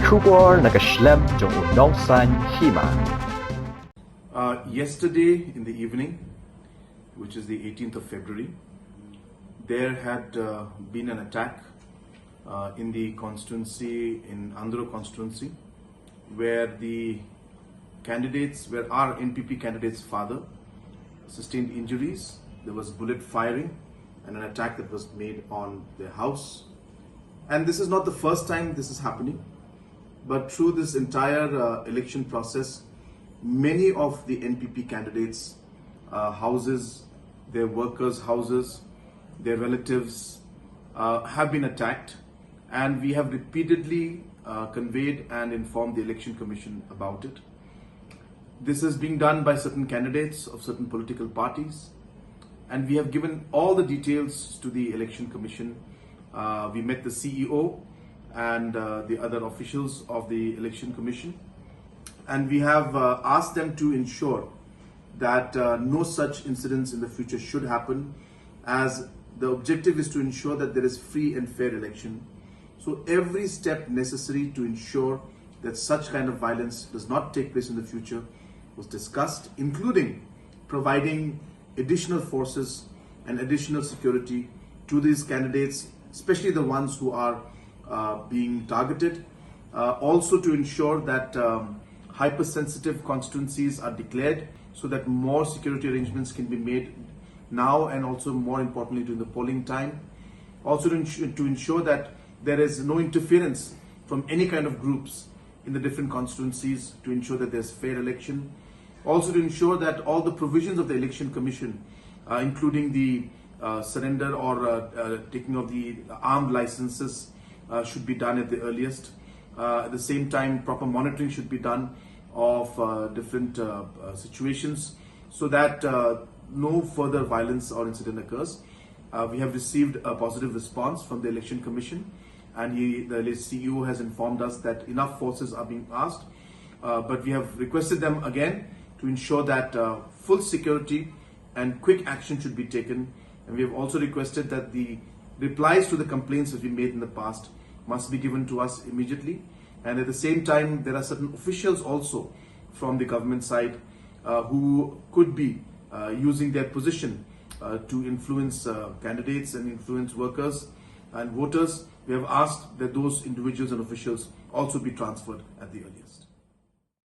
出国那个 schlemm 中有农山戏嘛。Yesterday in the evening, which is the 18th of February, there had been an attack in the constituency, in Andhra constituency, where our NPP candidate's father sustained injuries. There was bullet firing and an attack that was made on their house. And this is not the first time this is happening, but through this entire election process, many of the NPP candidates' houses, their workers' houses, their relatives have been attacked, and we have repeatedly conveyed and informed the Election Commission about it. This is being done by certain candidates of certain political parties, and we have given all the details to the Election Commission. We met the CEO and the other officials of the Election Commission, and we have asked them to ensure that no such incidents in the future should happen, as the objective is to ensure that there is free and fair election. So every step necessary to ensure that such kind of violence does not take place in the future was discussed, including providing additional forces and additional security to these candidates, especially the ones who are being targeted. Also to ensure that hypersensitive constituencies are declared so that more security arrangements can be made now, and also more importantly during the polling time. Also to ensure that there is no interference from any kind of groups in the different constituencies, to ensure that there's fair election. Also to ensure that all the provisions of the Election Commission, including the surrender or taking of the armed licenses, should be done at the earliest. At the same time, proper monitoring should be done of different situations, so that no further violence or incident occurs. We have received a positive response from the Election Commission, and the CEO has informed us that enough forces are being asked, but we have requested them again to ensure that full security and quick action should be taken. And we have also requested that the replies to the complaints that we made in the past must be given to us immediately. And at the same time, there are certain officials also from the government side who could be using their position to influence candidates and influence workers and voters. We have asked that those individuals and officials also be transferred at the earliest.